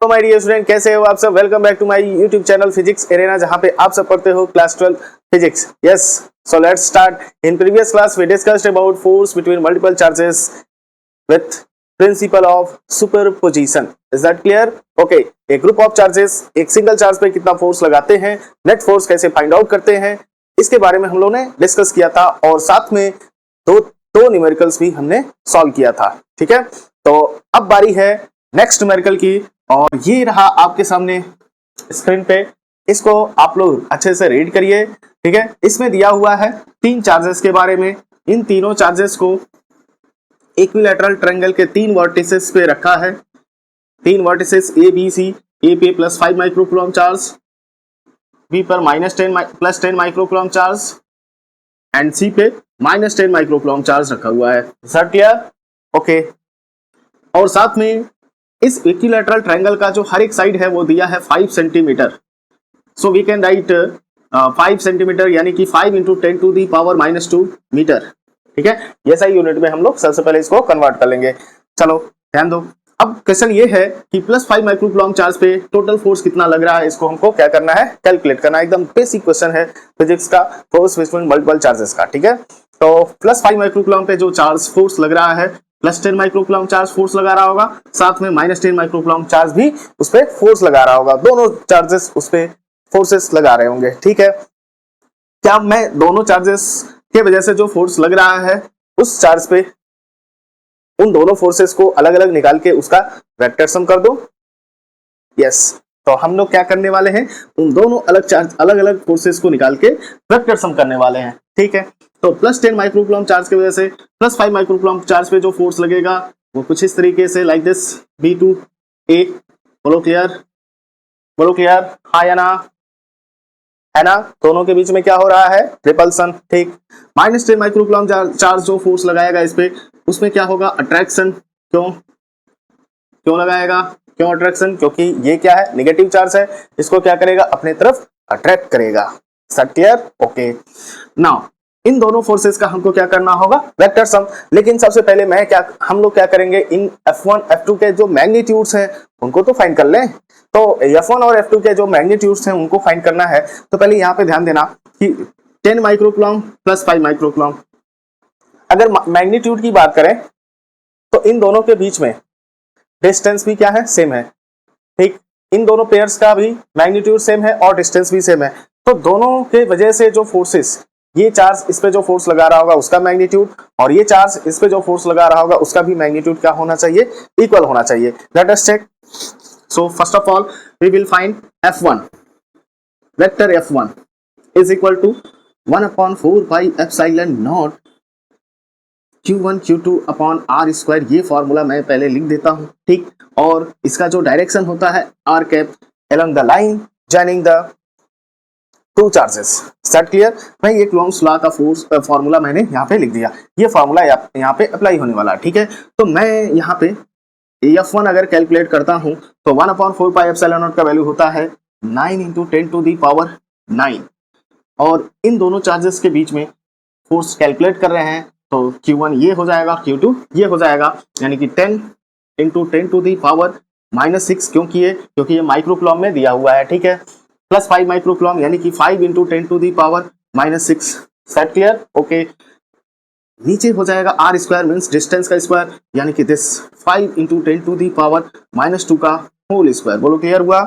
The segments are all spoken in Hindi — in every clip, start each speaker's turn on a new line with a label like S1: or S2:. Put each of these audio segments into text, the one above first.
S1: तो माय डियर स्टूडेंट, कैसे हो आप सब। Welcome back to my YouTube channel physics arena, जहां पे आप सब पढ़ते हो class 12 physics. Yes, so let's start. In previous class we discussed about force between multiple charges with principle of superposition. Is that clear? Okay, एक ग्रुप ऑफ चार्जेस एक सिंगल चार्ज पे कितना फोर्स लगाते हैं, नेट फोर्स कैसे फाइंड आउट करते हैं, इसके बारे में हम लोगों ने डिस्कस किया था और साथ में दो न्यूमेरिकल्स भी हमने सॉल्व किया था। ठीक है, तो अब बारी है नेक्स्ट न्यूमेरिकल की, और ये रहा आपके सामने स्क्रीन पे। इसको आप लोग अच्छे से रीड करिए। ठीक है, इसमें दिया हुआ है तीन चार्जेस के बारे में। इन तीनों चार्जेस को इक्विलैटरल ट्रायंगल के तीन वर्टिसेस पे रखा है। तीन वर्टिसेस ए बी सी। ए पे +5 माइक्रोकूलम चार्ज, बी पर -10 माइक्रोकूलम चार्ज एंड सी पे -10 माइक्रोकूलम चार्ज रखा हुआ है। Sir clear? ओके, और साथ में इस इक्विलैटरल ट्रायंगल का जो हर एक साइड है वो दिया है 5 centimetre. So we can write 5 centimetre यानी कि 5 × 10⁻² मीटर। ठीक है, ये सही यूनिट में हम लोग सबसे पहले इसको कन्वर्ट कर लेंगे। चलो ध्यान दो। अब क्वेश्चन ये है कि +5 माइक्रोकूलम चार्ज पे टोटल फोर्स कितना लग रहा है, इसको हमको क्या करना है, कैलकुलेट करना है। एकदम बेसिक क्वेश्चन है फिजिक्स का, फोर्स बिटवीन मल्टीपल चार्जेस का। ठीक है, तो +5 माइक्रोकूलम पे जो चार्ज फोर्स लग रहा है, +10 माइक्रोकूलम चार्ज फोर्स लगा रहा होगा, साथ में -10 माइक्रोकूलम चार्ज भी उस पे फोर्स लगा रहा होगा। दोनों चार्जेस उस पे फोर्सेस लगा रहे होंगे। ठीक है, क्या मैं दोनों चार्जेस के वजह से जो फोर्स लग रहा है उस चार्ज पे उन दोनों फोर्सेस को अलग अलग निकाल के उसका वेक्टर सम कर दो? यस, तो हम लोग क्या करने वाले हैं, उन दोनों अलग अलग फोर्सेस को निकाल के वेक्टर सम करने वाले हैं। ठीक है, तो +10 माइक्रोकूलम चार्ज की वजह से +5 माइक्रोकूलम चार्ज पे जो फोर्स लगेगा वो कुछ इस तरीके से, लाइक दिस, B2A। बोलो क्लियर? बोलो क्लियर? हाँ या ना? है ना? दोनों के बीच में क्या हो रहा है, रिपल्सन। ठीक, -10 माइक्रोकूलम चार्ज जो फोर्स लगाएगा इस पे, उसमें क्या होगा, अट्रैक्शन। क्यों लगाएगा? क्यों अट्रैक्शन? क्योंकि ये क्या है, नेगेटिव चार्ज है, इसको क्या करेगा, अपने तरफ अट्रैक्ट करेगा। सब क्लियर? ओके, नाउ इन दोनों फोर्सेस का हमको क्या करना होगा, वेक्टर सम। लेकिन सबसे पहले हम लोग क्या करेंगे, इन F1 F2 के जो मैग्नीट्यूड्स हैं उनको तो फाइंड कर लें। तो F1 और F2 के जो मैग्नीट्यूड्स हैं उनको फाइंड करना है। तो पहले यहाँ पे ध्यान देना कि 10 माइक्रोकूलम +5 माइक्रोकूलम, अगर मैग्नीट्यूड की बात करें तो इन दोनों के बीच में डिस्टेंस भी क्या है, सेम है। ठीक, इन दोनों पेयर्स का भी मैग्नीट्यूड सेम है और डिस्टेंस भी सेम है। तो दोनों के वजह से जो फोर्सेस, ये चार्ज इस पे जो फोर्स लगा रहा होगा उसका मैग्नीट्यूड, और ये चार्ज इस पे जो फोर्स लगा रहा होगा उसका भी मैग्नीट्यूड क्या होना चाहिए, इक्वल होना चाहिए। Let us check. So first of all we will find F1, vector F1 is equal to 1/4πε0 Q1 Q2 upon R²। ये फॉर्मूला मैं पहले लिख देता हूं। ठीक, और इसका जो डायरेक्शन होता है R cap along the line joining the two charges. Set clear? मैं ये कूलॉम्स लॉ का फॉर्मूला मैंने यहाँ पे लिख दिया। ये फॉर्मूला यहाँ पे अप्लाई होने वाला है। ठीक है, तो मैं यहाँ पे F1 अगर कैलकुलेट करता हूँ तो 1/4πε0 का वैल्यू होता है 9 × 10⁹ और इन दोनों चार्जेस के बीच में फोर्स कैलकुलेट कर रहे हैं, तो Q1 ये हो जाएगा, Q2 ये हो जाएगा, यानी कि 10 × 10⁻⁻6, क्योंकि ये माइक्रोकूलम में दिया हुआ है। ठीक है, +5 माइक्रोकूलम यानी कि 5 × 10⁻⁻6। Set clear? ओके, नीचे हो जाएगा R² मींस डिस्टेंस का स्क्वायर, यानी कि दिस 5 × 10⁻⁻2 का होल स्क्वायर। बोलो क्लियर हुआ?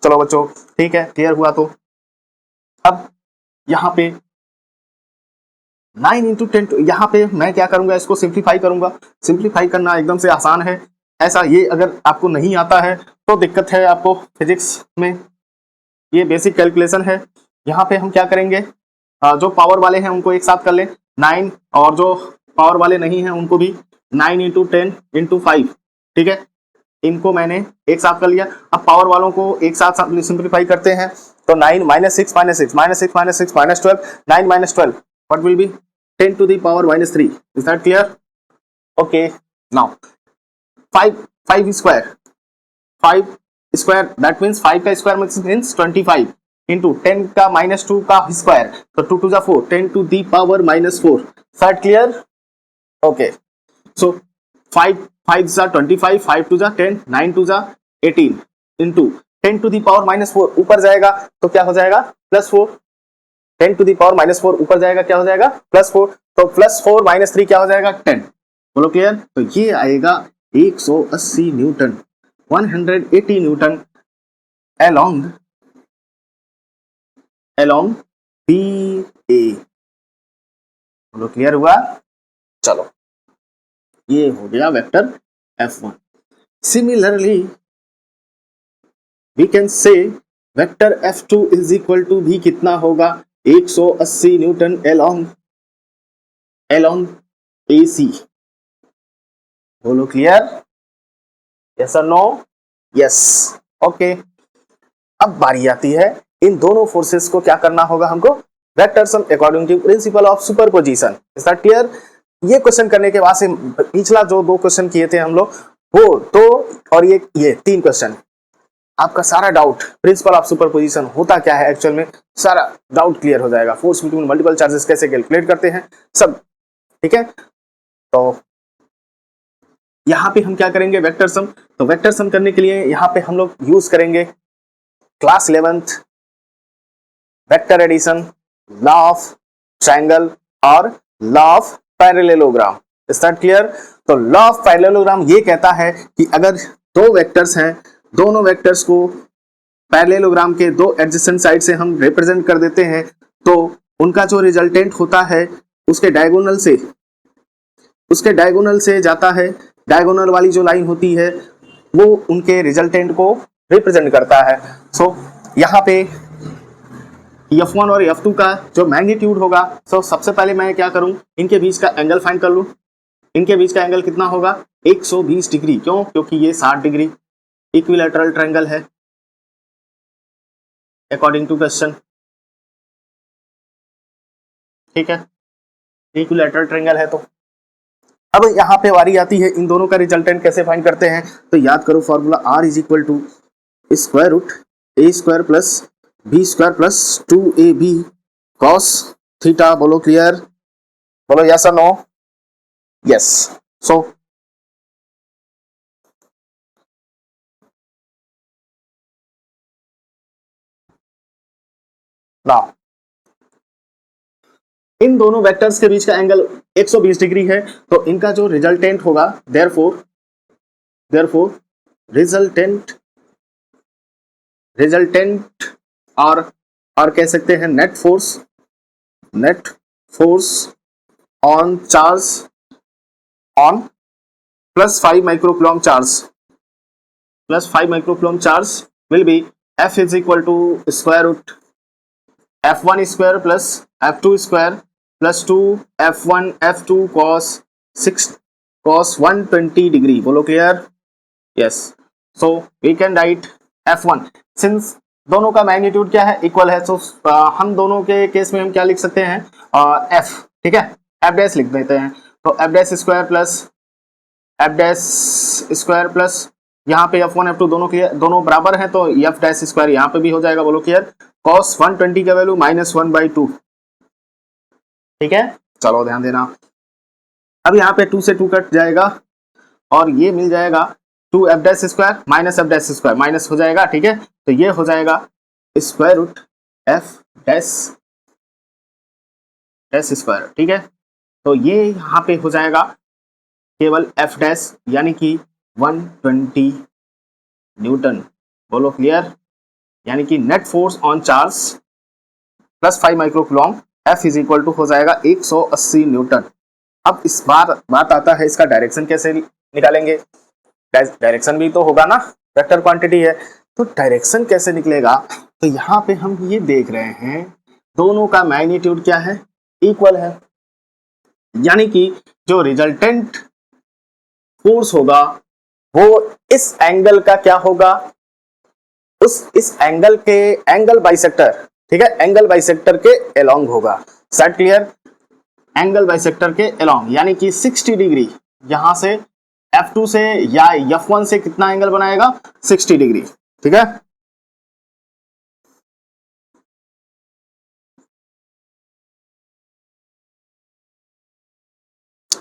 S1: चलो बच्चों, ठीक है, क्लियर हुआ। तो अब यहाँ पे 9 × 10, यहाँ पे मैं क्या करूंगा, इसको सिंप्लीफाई करूंगा। सिंप्लीफाई करना एकदम से आसान है। ऐसा ये अगर आपको नहीं आता है तो दिक्कत है आपको फिजिक्स में। ये बेसिक कैलकुलेशन है। यहाँ पे हम क्या करेंगे, जो पावर वाले हैं उनको एक साथ कर लें 9, और जो पावर वाले नहीं हैं उनको भी 9 × 10 × 5। ठीक है, इनको मैंने एक साथ कर लिया। अब पावर वालों को एक साथ सिंप्लीफाई करते हैं, तो 9 -6 -6 -6 -6 -12 9 -12 what will B 10⁻³ is that clear? Okay, now 5 square that means 5 का स्क्वायर मींस 25 इंटू 10 का -2 का स्क्वायर, तो 2 × 4 10⁻⁻4। Set clear? ओके, सो 5 5 25, 5 2 10, 9 2 18, इंटू 10⁻⁻4 ऊपर जाएगा तो क्या हो जाएगा +4, 10⁻⁻4 ऊपर जाएगा क्या हो जाएगा +4, तो +4 - 3 क्या हो जाएगा 10। बोलो क्लियर? तो ये आएगा 180 न्यूटन, 180 न्यूटन along BA। बोलो क्लियर हुआ? चलो ये हो गया vector F1। Similarly we can say vector F2 is equal to भी कितना होगा 180 न्यूटन along AC। बोलो क्लियर? यस और नो? यस। ओके, अब बारी आती है इन दोनों फोर्सेस को क्या करना होगा हमको, vector sum according to principle of superposition. Is that clear? ये क्वेश्चन करने के बाद से पिछला जो 2 क्वेश्चन किए थे हम लोग वो तो, और ये 3 क्वेश्चन, आपका सारा डाउट प्रिंसिपल ऑफ सुपरपोजिशन होता क्या है एक्चुअल में, सारा डाउट क्लियर हो जाएगा। फोर्स बिटवीन मल्टीपल चार्जेस कैसे कैलकुलेट करते हैं सब, ठीक है। तो यहाँ पे हम क्या करेंगे वेक्टर सम, तो वेक्टर सम करने के लिए यहाँ पे हम लोग यूज करेंगे class 11th vector addition, law of triangle और law of parallelogram. Is that clear? तो लॉ ऑफ पैरेललोग्राम ये कहता है कि अगर 2 वेक्टर्स हैं, दोनों वेक्टर्स को पैरेललोग्राम के 2 एडजेसेंट साइड से हम रिप्रेजेंट कर देते हैं तो उनका जो रिजल्टेंट होता है उसके डायगोनल से जाता है, डायगोनल वाली जो लाइन होती है वो उनके रिजल्टेंट को रिप्रेजेंट करता है। सो यहाँ पे F1 और F2 का जो मैग्नीट्यूड होगा, सो सबसे पहले मैं क्या करूं, इनके बीच का एंगल फाइंड कर लूं। इनके बीच का एंगल कितना होगा 120 डिग्री। क्यों? क्योंकि ये 60 डिग्री इक्विलैटरल ट्रायंगल है अकॉर्डिंग टू क्वेश्चन, ठीक है, इक्विलैटरल ट्रायंगल है। तो अब यहाँ पे वारी आती है इन दोनों का रिजल्टेंट कैसे फाइंड करते हैं, तो याद करो formula R is equal to square root A² plus B² plus 2AB cos theta. बोलो क्लियर? बोलो यस और नो? यस। सो नाउ इन दोनों वेक्टर्स के बीच का एंगल 120 डिग्री है, तो इनका जो रिजल्टेंट होगा देयरफॉर रिजल्टेंट और कह सकते हैं net force on charge on +5 microcoulomb charge will be F is equal to square root F1² plus F2² plus 2 F1 F2 cos 120 degree. बोलो clear? Yes. So we can write F1 since दोनों का मैग्नीट्यूड क्या है इक्वल है, सो हम दोनों के केस में हम क्या लिख सकते हैं F, ठीक है, F' लिख देते हैं। तो F' प्लस यहाँ पे F1 F2 दोनों बराबर हैं तो F' यहाँ पे भी हो जाएगा। बोलो क्लियर? cos 120 का वैल्यू -1/2, ठीक है। चलो ध्यान देना, अब यहाँ पे 2 से 2 कट जाएगा और ये मिल जाएगा 2F' माइनस F' माइनस हो जाएगा, ठीक है। तो ये हो जाएगा स्क्वायर रूट F' स्क्वायर, ठीक है। तो ये यहाँ पे हो जाएगा केवल F' यानी कि 120 न्यूटन। बोलो क्लियर? यानी कि net force on charge +5 microcoulomb F is equal to हो जाएगा 180 न्यूटन। अब इस बात आता है इसका डायरेक्शन कैसे निकालेंगे, डायरेक्शन भी तो होगा ना, वेक्टर क्वांटिटी है तो डायरेक्शन कैसे निकलेगा। तो यहाँ पे हम ये देख रहे हैं दोनों का मैग्नीट्यूड क्या है इक्वल है, यानी कि जो रिजल्टेंट फोर्स होगा वो इस एंगल का क्या होगा, इस एंगल के एंगल बाइसेक्टर, ठीक है, एंगल बाइसेक्टर के अलोंग होगा। Set clear? एंगल बाइसेक्टर के अलोंग यानी कि 60 डिग्री, यहां से F2 से या F1 से कितना एंगल बनाएगा 60 डिग्री, ठीक है।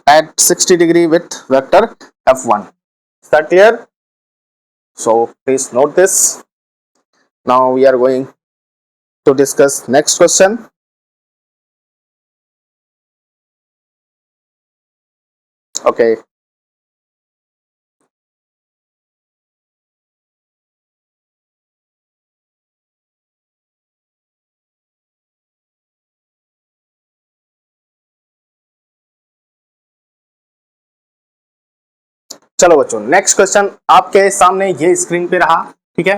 S1: at 60 degree with vector F1. Is that clear? So please note this. Now we are going to discuss next question. Okay. चलो बच्चों, नेक्स्ट क्वेश्चन आपके सामने ये स्क्रीन पे रहा, ठीक है।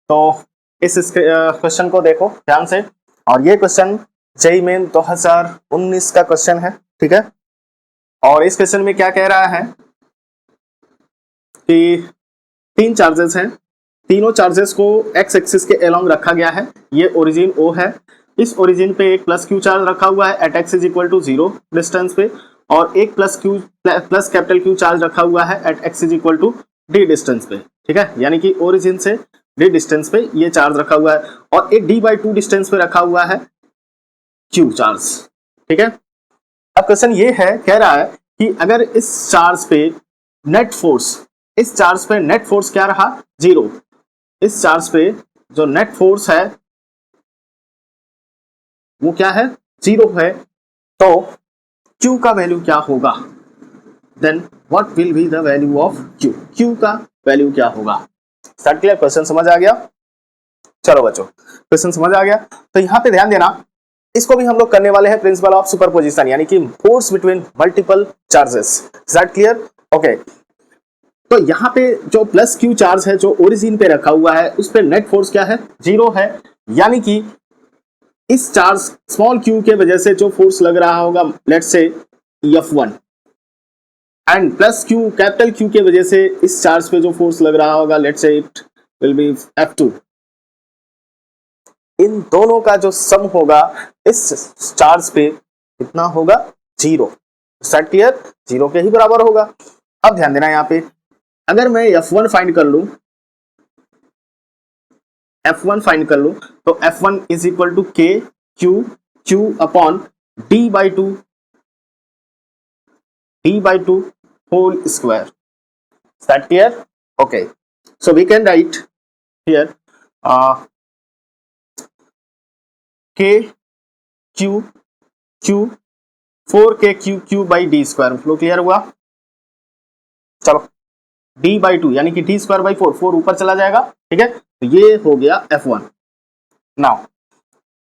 S1: तो इस क्वेश्चन को देखो ध्यान से, और ये क्वेश्चन जेईई मेन 2019 का क्वेश्चन है, ठीक है। और इस क्वेश्चन में क्या कह रहा है कि 3 चार्जेस हैं, तीनों चार्जेस को एक्स एक्सिस के अलोंग रखा गया है। ये ओरिजिन O है, इस ओरिजिन पे एक प्लस क्यू चार्ज रखा हुआ है at x is equal to 0 distance पे, और एक प्लस कैपिटल क्यू चार्ज रखा हुआ है at x is equal to d distance पे, ठीक है। यानी कि ओरिजिन से डी डिस्टेंस पे ये चार्ज रखा हुआ है, और एक d/2 डिस्टेंस पे रखा हुआ है क्यू चार्ज, ठीक है। अब क्वेश्चन ये है, कह रहा है कि अगर इस चार्ज पे नेट फोर्स, इस चार्ज पे नेट फोर्स क्या रहा, 0। इस चार्ज पे जो नेट फोर्स है वो क्या है, 0 है। तो Q का वैल्यू क्या होगा, then what will be the value of Q, Q का वैल्यू क्या होगा। स्टार्ट क्लियर, क्वेश्चन समझ आ गया। चलो बच्चों, क्वेश्चन समझ आ गया। तो यहाँ पे ध्यान देना, इसको भी हम लोग करने वाले हैं प्रिंसिपल ऑफ सुपरपोजिशन, यानी कि force between multiple charges. Start clear, okay. तो यहाँ पे जो प्लस क्यू चार्ज है जो ओरिजिन पे रखा हुआ है, उस पे नेट फोर्स क्या है, 0 है। यानी कि इस चार्ज स्मॉल क्यू के वजह से जो फोर्स लग रहा होगा, let's say F1, and plus Q capital Q के वजह से इस चार्ज पे जो फोर्स लग रहा होगा, let's say it will be F2। इन दोनों का जो सम होगा इस चार्ज पे कितना होगा, 0। स्टार्ट क्लियर, 0 के ही बराबर होगा। अब ध्यान देना, यहाँ पे अगर मैं F1 फाइंड कर लूं, F1 फाइंड कर लूं, तो F1 is equal to k q upon d/2 whole square. Start clear, okay. So we can write here k q 4k q by d square. Flow clear हुआ। चलो, d/2 यानी कि d स्क्वायर बाई 4 ऊपर चला जाएगा, ठीक है। तो ये हो गया F1। नाउ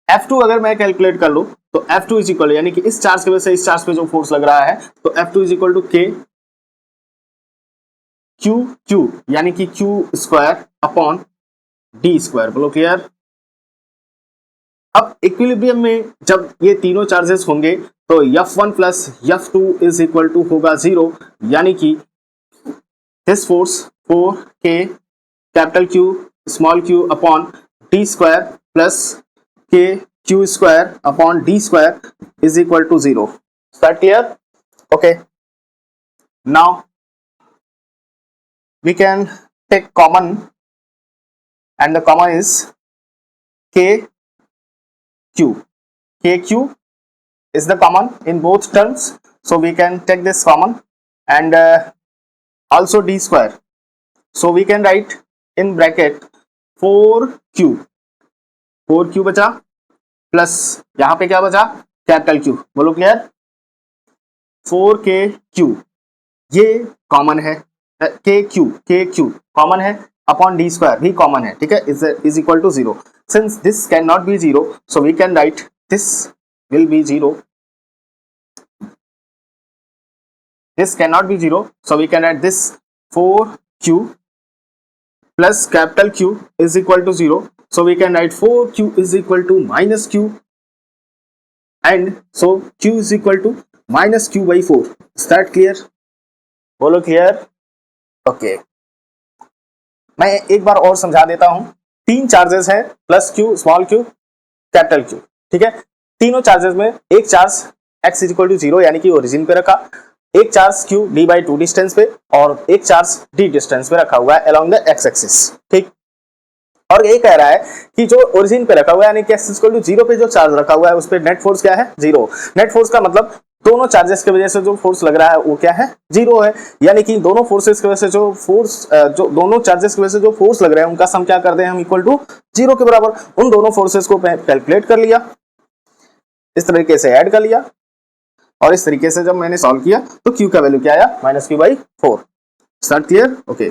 S1: F2 अगर मैं कैलकुलेट कर लूं, तो F2 इज इक्वल, यानी कि इस चार्ज की वजह से इस चार्ज पे जो फोर्स लग रहा है, तो F2 is equal to k Q यानी कि Q square upon d square. बोलो क्लियर। अब इक्विलिब्रियम में जब ये तीनों चार्जेस होंगे, तो F1 plus F2 is equal to होगा 0, यानी कि this force 4k capital q small q upon d square plus k q square upon d square is equal to 0। Start clear, okay. Now we can take common, and the common is kq is the common in both terms, so we can take this common, and also d square, so we can write in bracket 4q बचा, प्लस यहां पे क्या बचा, कैपिटल Q। बोलो क्लियर। 4kq ये कॉमन है, के क्यू कॉमन है, अपॉन डी स्क्वायर भी कॉमन है, ठीक है, is equal to 0। Since this can not be 0, so we can write this will be 0, this cannot be 0, so we can write this 4q plus capital Q is equal to 0, so we can write 4q is equal to minus q, and so q is equal to minus q by 4। Start clear, बोलो क्लियर, ओके। मैं एक बार और समझा देता हूं। 3 चार्जेस है, plus q small q capital q, ठीक है। तीनों चार्जेस में एक charge x is equal to 0 यानी कि ओरिजिन पे रखा, एक चार्ज q d/2 डिस्टेंस पे, और एक चार्ज d डिस्टेंस पे रखा हुआ है अलोंग द x एक्सिस, ठीक। और ये कह रहा है कि जो ओरिजिन पे रखा हुआ है यानी कि x इक्वल टू 0 पे जो चार्ज रखा हुआ है उस पे नेट फोर्स क्या है, 0। नेट फोर्स का मतलब दोनों चार्जेस की वजह से जो फोर्स लग रहा है वो क्या है, जीरो है। यानी कि दोनों फोर्सेस की वजह से जो फोर्स जो दोनों चार्जेस की वजह से जो फोर्स लग रहा है उनका सम क्या कर दें हम, इक्वल टू जीरो के बराबर। उन दोनों फोर्सेस को कैलकुलेट कर लिया, इस तरीके से ऐड कर लिया, और इस तरीके से जब मैंने सॉल्व किया तो Q का वैल्यू क्या आया, -Q/4। Start clear, okay.